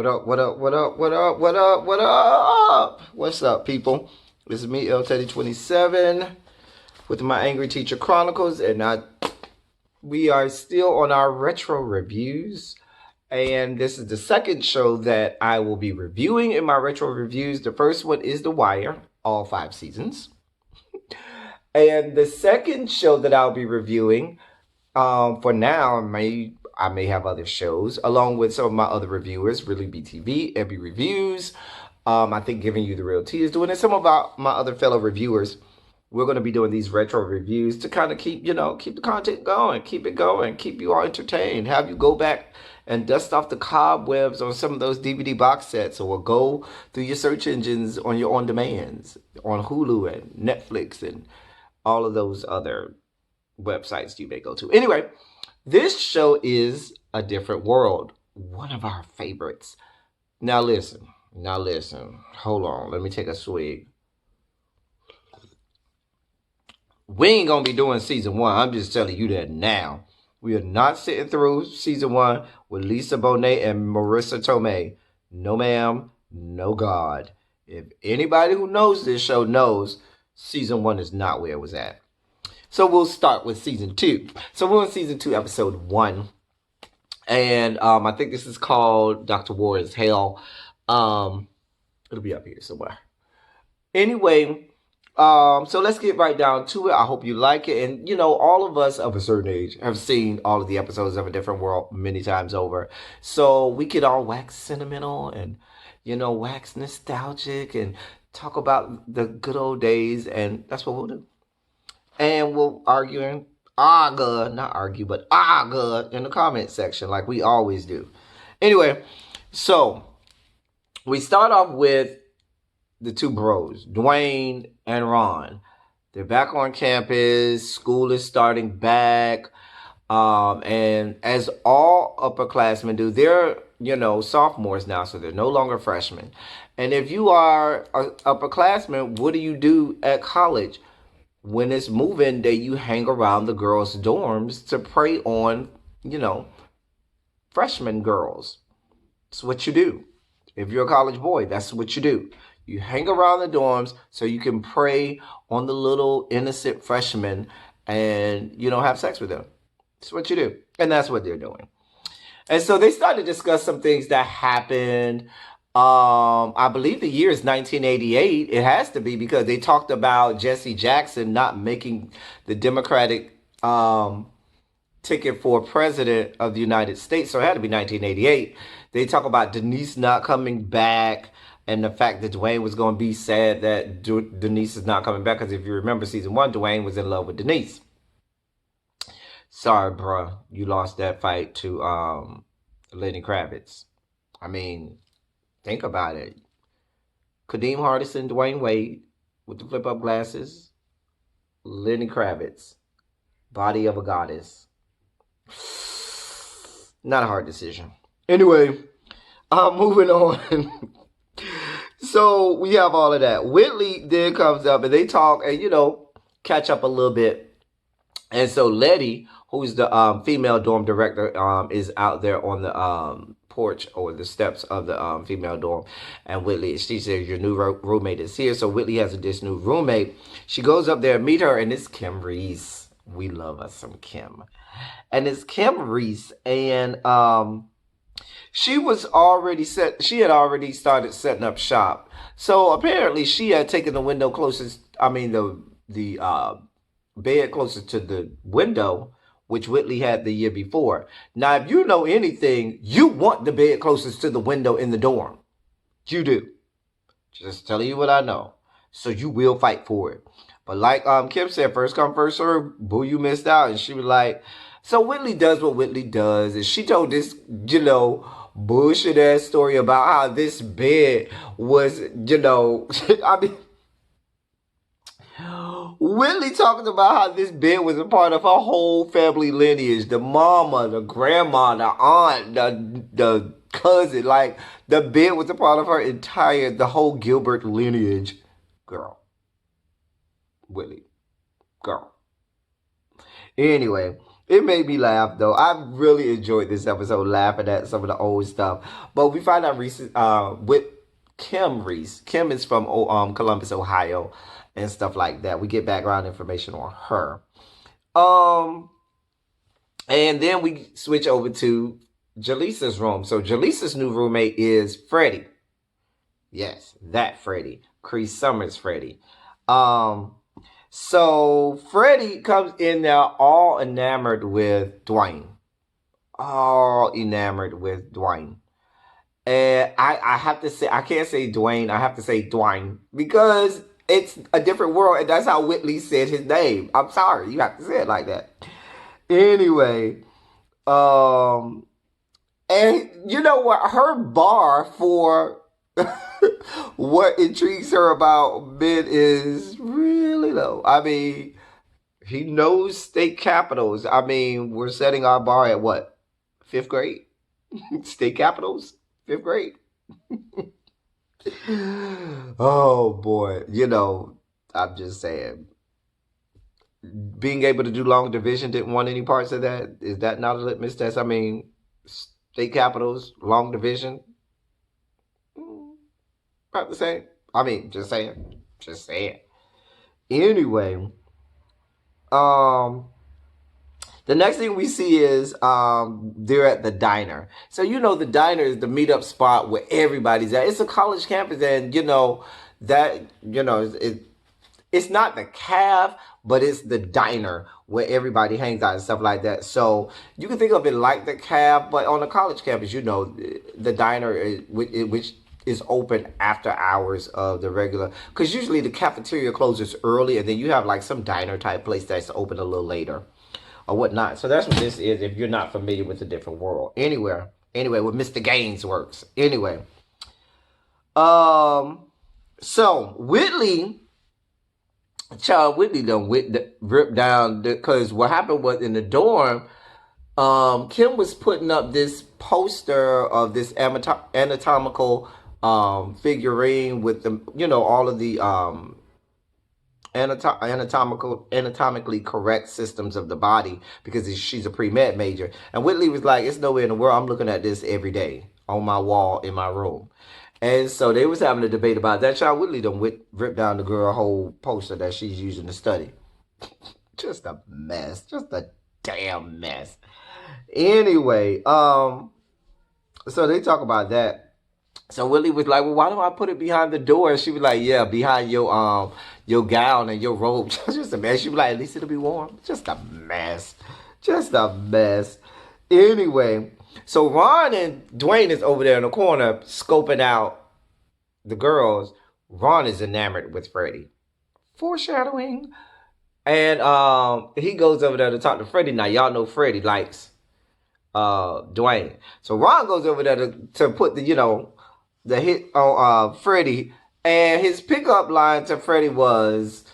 up, what up, what up, what up, what up, what up? What's up, people? This is me, El Teddy 27, with my Angry Teacher Chronicles, and we are still on our retro reviews. And this is the second show that I will be reviewing in my retro reviews. The first one is The Wire, all 5 seasons. And the second show that I'll be reviewing, for now, I may have other shows along with some of my other reviewers, Really BTV, Ebby Reviews. I think Giving You the Real Tea is doing it. Some of my other fellow reviewers, we're going to be doing these retro reviews to kind of keep the content going, keep you all entertained, have you go back and dust off the cobwebs on some of those DVD box sets, or go through your search engines on your on-demands, on Hulu and Netflix and all of those other websites you may go to. Anyway, this show is A Different World, one of our favorites. Now listen. Hold on, let me take a swig. We ain't gonna be doing season 1. I'm just telling you that now. We are not sitting through season 1 with Lisa Bonet and Marissa Tomei. No ma'am, no God. If anybody who knows this show knows, season 1 is not where it was at. So we'll start with season 2. So we're on season 2, episode 1. And I think this is called Dr. War is Hell. It'll be up here somewhere. Anyway, so let's get right down to it. I hope you like it. And, all of us of a certain age have seen all of the episodes of A Different World many times over. So we could all wax sentimental and, wax nostalgic and talk about the good old days. And that's what we'll do. And we'll argue in the comment section like we always do. Anyway, so we start off with the two bros, Dwayne and Ron. They're back on campus. School is starting back. And as all upperclassmen do, they're, sophomores now, so they're no longer freshmen. And if you are an upperclassman, what do you do at college? When it's move-in day, you hang around the girls' dorms to prey on, freshman girls. That's what you do. If you're a college boy, that's what you do. You hang around the dorms so you can prey on the little innocent freshmen and, have sex with them. That's what you do. And that's what they're doing. And so they started to discuss some things that happened. I believe the year is 1988. It has to be, because they talked about Jesse Jackson not making the Democratic ticket for president of the United States. So it had to be 1988. They talk about Denise not coming back, and the fact that Dwayne was going to be sad that Denise is not coming back. Because if you remember season 1, Dwayne was in love with Denise. Sorry, bruh. You lost that fight to Lenny Kravitz. I mean, think about it. Kadeem Hardison, Dwayne Wade with the flip-up glasses. Lenny Kravitz, body of a goddess. Not a hard decision. Anyway, moving on. So we have all of that. Whitley then comes up and they talk and, catch up a little bit. And so Letty, who's the female dorm director, is out there on the porch or the steps of the female dorm. And Whitley, she says, your new roommate is here. So Whitley has this new roommate. She goes up there and meet her, and it's Kim Reese. We love us some Kim. And it's Kim Reese, and she had already started setting up shop. So apparently she had taken the bed closest to the window, which Whitley had the year before. Now, if you know anything, you want the bed closest to the window in the dorm. You do. Just telling you what I know. So you will fight for it. But like Kim said, first come, first serve, boo, you missed out. And she was like, so Whitley does what Whitley does. And she told this, bullshit ass story about how this bed was, Whitley talking about how this bed was a part of her whole family lineage. The mama, the grandma, the aunt, the cousin. Like, the bed was a part of the whole Gilbert lineage. Girl. Whitley. Girl. Anyway, It made me laugh though. I really enjoyed this episode, laughing at some of the old stuff. But we find out Reese with Kim Reese. Kim is from Columbus, Ohio, and stuff like that. We get background information on her. Um, and then we switch over to Jaleesa's room. So Jaleesa's new roommate is Freddie. Yes, that Freddie. Cree Summers Freddie. Um, so Freddie comes in there all enamored with Dwayne. All enamored with Dwayne. And I have to say, I can't say Dwayne, I have to say Dwayne. Because it's a different world, and that's how Whitley said his name. I'm sorry, you have to say it like that. Anyway, um, and you know what? Her bar for what intrigues her about men is really low. I mean, he knows state capitals. I mean, we're setting our bar at what? Fifth grade? State capitals? Fifth grade? Oh boy. I'm just saying. Being able to do long division didn't want any parts of that. Is that not a litmus test? I mean, state capitals, long division. About the same. I mean, just saying. Just saying. Anyway, um, the next thing we see is they're at the diner. So the diner is the meetup spot where everybody's at. It's a college campus, and it's not the cave, but it's the diner where everybody hangs out and stuff like that. So you can think of it like the cave, but on a college campus, the diner which is open after hours of the regular, because usually the cafeteria closes early, and then you have like some diner type place that's open a little later or whatnot. So that's what this is if you're not familiar with the different world. Anyway, with Mr. Gaines works. Anyway, so Whitley done ripped down, because what happened was in the dorm, Kim was putting up this poster of this anatomical figurine with all of the anatomically correct systems of the body, because she's a pre-med major. And Whitley was like, it's nowhere in the world. I'm looking at this every day on my wall in my room. And so they was having a debate about that. Child Whitley done ripped down the girl whole poster that she's using to study. Just a mess. Just a damn mess. Anyway, so they talk about that. So Whitley was like, well, why don't I put it behind the door? And she was like, yeah, behind your gown and your robe. Just a mess. She was like, at least it'll be warm. Just a mess. Just a mess. Anyway, so Ron and Dwayne is over there in the corner scoping out the girls. Ron is enamored with Freddie. Foreshadowing. And he goes over there to talk to Freddie. Now, y'all know Freddie likes Dwayne. So Ron goes over there to put the hit on Freddie. And his pickup line to Freddie was,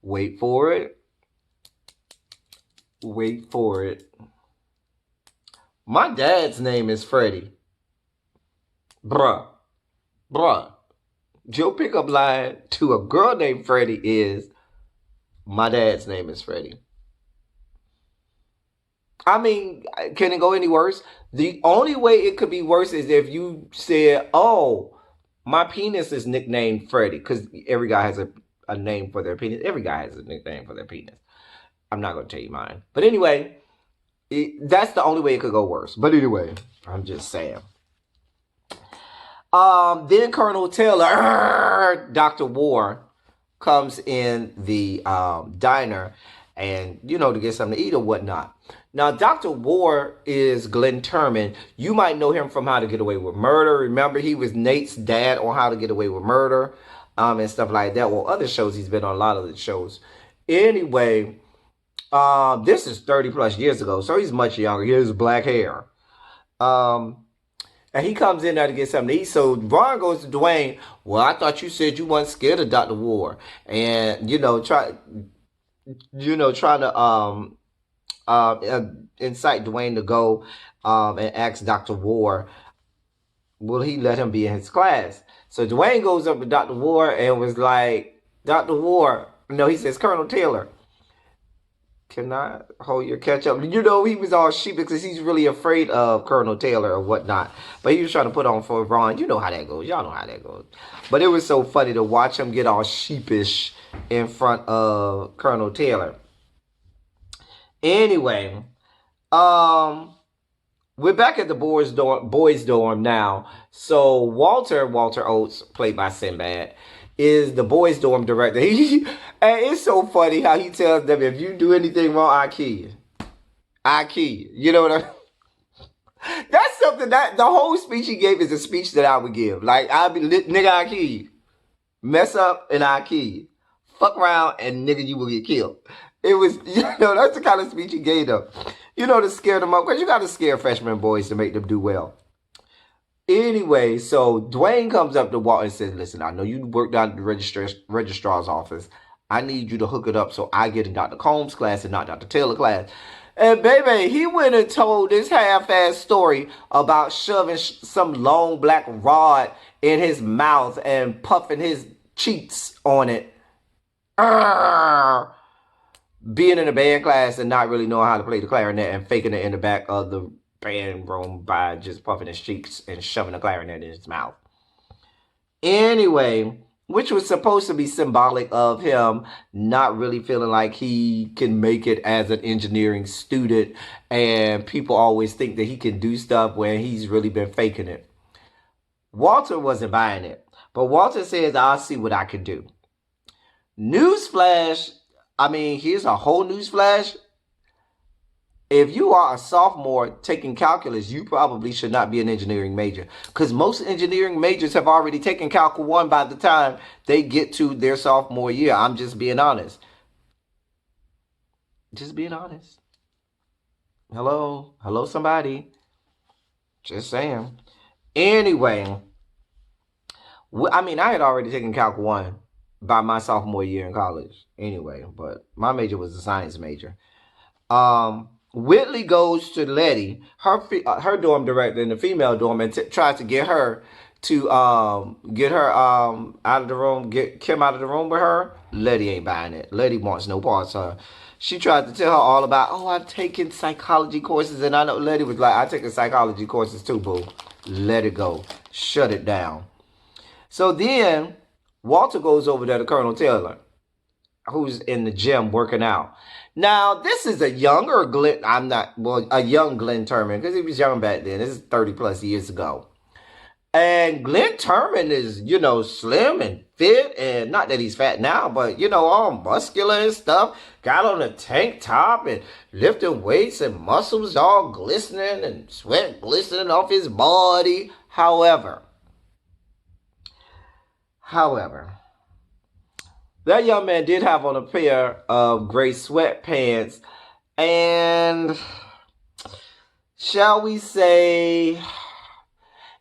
wait for it. Wait for it. My dad's name is Freddie. Bruh. Your pickup line to a girl named Freddie is, my dad's name is Freddie. I mean, can it go any worse? The only way it could be worse is if you said, oh, my penis is nicknamed Freddie, because every guy has a name for their penis. Every guy has a nickname for their penis. I'm not going to tell you mine. But anyway, that's the only way it could go worse. But anyway, I'm just saying. Then Colonel Taylor, Dr. War, comes in the diner and, to get something to eat or whatnot. Now, Dr. War is Glenn Turman. You might know him from How to Get Away with Murder. Remember, he was Nate's dad on How to Get Away with Murder and stuff like that. Well, other shows, he's been on a lot of the shows. Anyway, this is 30 plus years ago, so he's much younger. He has black hair. And he comes in there to get something to eat. So Ron goes to Dwayne, well, I thought you said you weren't scared of Dr. War. And, trying to incite Dwayne to go and ask Dr. War, will he let him be in his class? So Dwayne goes up to Dr. War and was like, Dr. War, no, he says, Colonel Taylor, cannot hold your catch up. You know, he was all sheep because he's really afraid of Colonel Taylor or whatnot. But he was trying to put on for Ron. You know how that goes. Y'all know how that goes. But it was so funny to watch him get all sheepish in front of Colonel Taylor. Anyway, we're back at the boys' dorm now. So Walter Oates, played by Sinbad, is the boys' dorm director. And it's so funny how he tells them, if you do anything wrong, I kill you. I kill you. You know what I mean? That's something that the whole speech he gave is a speech that I would give. Like, I'd be, nigga, I kill you. Mess up and I kill you. Fuck around and nigga, you will get killed. It was, that's the kind of speech he gave them. To scare them up. Because you got to scare freshman boys to make them do well. Anyway, so Dwayne comes up to Walt and says, listen, I know you work down at the registrar's office. I need you to hook it up so I get in Dr. Combs' class and not Dr. Taylor class. And baby, he went and told this half-ass story about shoving some long black rod in his mouth and puffing his cheeks on it. Being in a band class and not really knowing how to play the clarinet and faking it in the back of the band room by just puffing his cheeks and shoving a clarinet in his mouth. Anyway, which was supposed to be symbolic of him not really feeling like he can make it as an engineering student, and people always think that he can do stuff when he's really been faking it. Walter wasn't buying it, but Walter says, I'll see what I can do. Newsflash, here's a whole newsflash. If you are a sophomore taking calculus, you probably should not be an engineering major, because most engineering majors have already taken Calc 1 by the time they get to their sophomore year. I'm just being honest. Just being honest. Hello, somebody. Just saying. Anyway, I had already taken Calc 1 by my sophomore year in college. Anyway, but my major was a science major. Whitley goes to Letty, her dorm director in the female dorm, and tries to get her to out of the room, get Kim out of the room with her. Letty ain't buying it. Letty wants no parts of her. She tried to tell her all about, I've taken psychology courses, and I know. Letty was like, I taken psychology courses too, boo. Let it go. Shut it down. So then Walter goes over there to Colonel Taylor, who's in the gym working out. Now, this is a younger Glenn. A young Glenn Turman, because he was young back then. This is 30 plus years ago. And Glenn Turman is, slim and fit, and not that he's fat now, but, all muscular and stuff. Got on a tank top and lifting weights and muscles all glistening and sweat glistening off his body. However, that young man did have on a pair of gray sweatpants, and shall we say,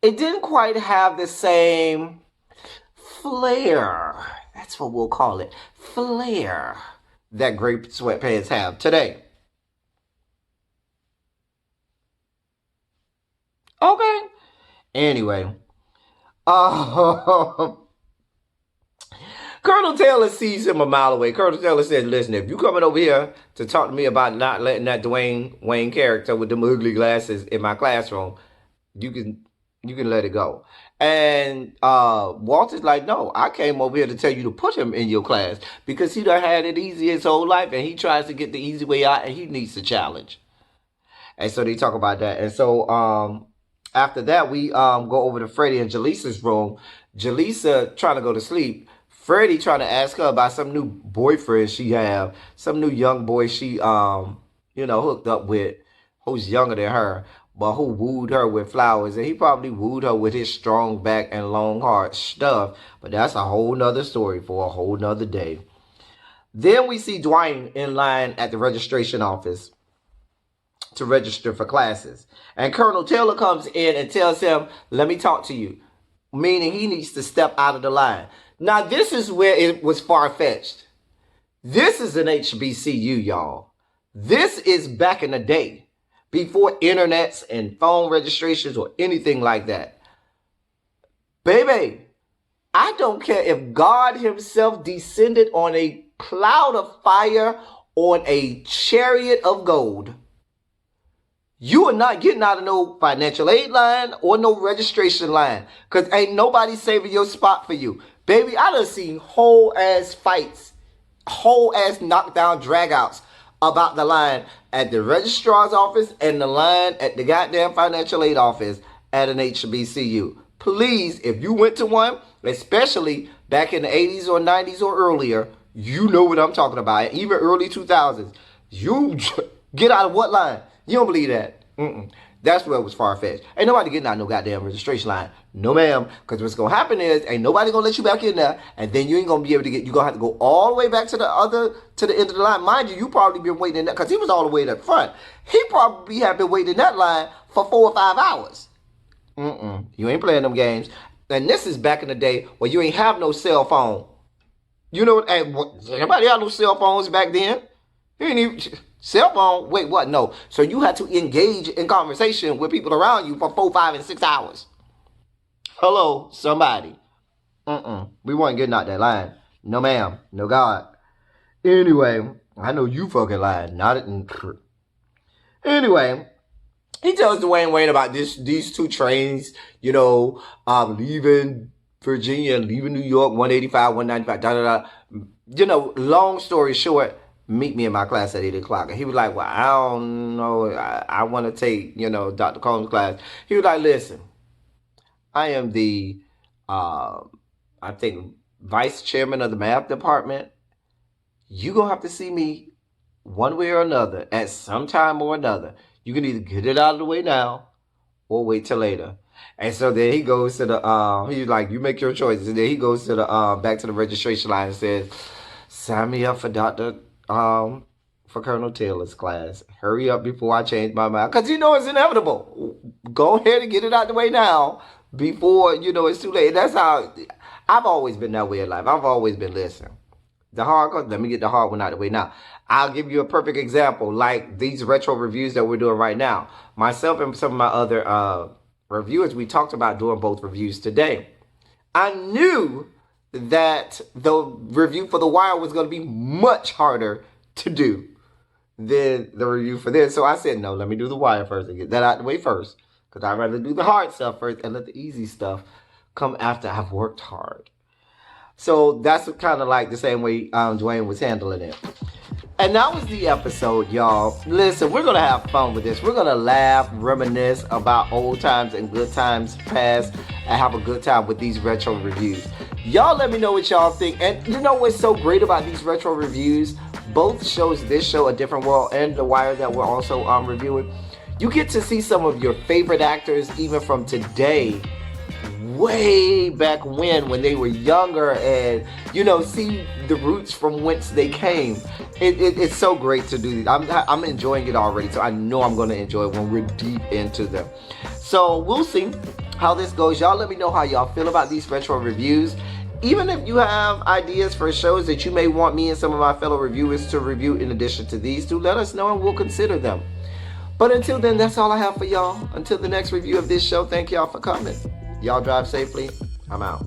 it didn't quite have the same flair. That's what we'll call it. Flair that gray sweatpants have today. Okay. Anyway. Colonel Taylor sees him a mile away. Colonel Taylor says, listen, if you coming over here to talk to me about not letting that Dwayne Wayne character with them ugly glasses in my classroom, you can let it go. And Walter's like, no, I came over here to tell you to put him in your class because he done had it easy his whole life, and he tries to get the easy way out, and he needs the challenge. And so they talk about that. And so after that, we go over to Freddie and Jaleesa's room. Jaleesa trying to go to sleep. Freddie trying to ask her about some new boyfriend she have, some new young boy she hooked up with, who's younger than her, but who wooed her with flowers. And he probably wooed her with his strong back and long heart stuff. But that's a whole nother story for a whole nother day. Then we see Dwayne in line at the registration office to register for classes. And Colonel Taylor comes in and tells him, let me talk to you. Meaning he needs to step out of the line. Now, this is where it was far-fetched. This is an HBCU, y'all. This is back in the day, before internets and phone registrations or anything like that. Baby, I don't care if God himself descended on a cloud of fire on a chariot of gold. You are not getting out of no financial aid line or no registration line, because ain't nobody saving your spot for you. Baby, I done seen whole ass fights, whole ass knockdown dragouts about the line at the registrar's office and the line at the goddamn financial aid office at an HBCU. Please, if you went to one, especially back in the 80s or 90s or earlier, you know what I'm talking about. Even early 2000s. You get out of what line? You don't believe that? That's where it was far-fetched. Ain't nobody getting out no goddamn registration line. No, ma'am. Because what's going to happen is, ain't nobody going to let you back in there. And then you ain't going to be able to get, you're going to have to go all the way back to the end of the line. Mind you, you probably been waiting in that, because he was all the way up front. He probably had been waiting in that line for 4 or 5 hours. You ain't playing them games. And this is back in the day where you ain't have no cell phone. You know, anybody had no cell phones back then? You ain't even... Cell phone? Wait, what? No. So you had to engage in conversation with people around you for 4, 5, and 6 hours. Hello, somebody. We weren't getting out that line. No, ma'am. No, God. Anyway, I know you fucking lying. Anyway, he tells Dwayne Wayne about these 2 trains, you know, leaving Virginia, leaving New York, 185, 195, da-da-da. You know, long story short, meet me in my class at 8 o'clock. And he was like, well, I don't know. I want to take, you know, Dr. Combs' class. He was like, listen, I am the, I think, vice chairman of the math department. You're going to have to see me one way or another at some time or another. You can either get it out of the way now or wait till later. And so then he goes to the, he's like, you make your choices. And then he goes to the, back to the registration line and says, sign me up for for Colonel Taylor's class. Hurry up before I change my mind. Because you know it's inevitable. Go ahead and get it out the way now before, you know, it's too late. That's how, I've always been that way in life. I've always been, listen, the hard, let me get the hard one out the way now. I'll give you a perfect example, like these retro reviews that we're doing right now. Myself and some of my other reviewers, we talked about doing both reviews today. I knew that the review for The Wire was going to be much harder to do than the review for this. So I said, no, let me do The Wire first and get that out the way first. Because I'd rather do the hard stuff first and let the easy stuff come after I've worked hard. So that's kind of like the same way Dwayne was handling it. And that was the episode, y'all. Listen, we're going to have fun with this. We're going to laugh, reminisce about old times and good times past, and have a good time with these retro reviews. Y'all let me know what y'all think. And you know what's so great about these retro reviews? Both shows, this show, A Different World, and The Wire that we're also reviewing, you get to see some of your favorite actors, even from today, way back when they were younger, and you know, see the roots from whence they came. It's so great to do. I'm enjoying it already, so I know I'm going to enjoy it when we're deep into them. So we'll see how this goes. Y'all let me know how y'all feel about these retro reviews. Even if you have ideas for shows that you may want me and some of my fellow reviewers to review in addition to these two, let us know and we'll consider them. But until then, that's all I have for y'all. Until the next review of this show, thank y'all for coming. Y'all drive safely. I'm out.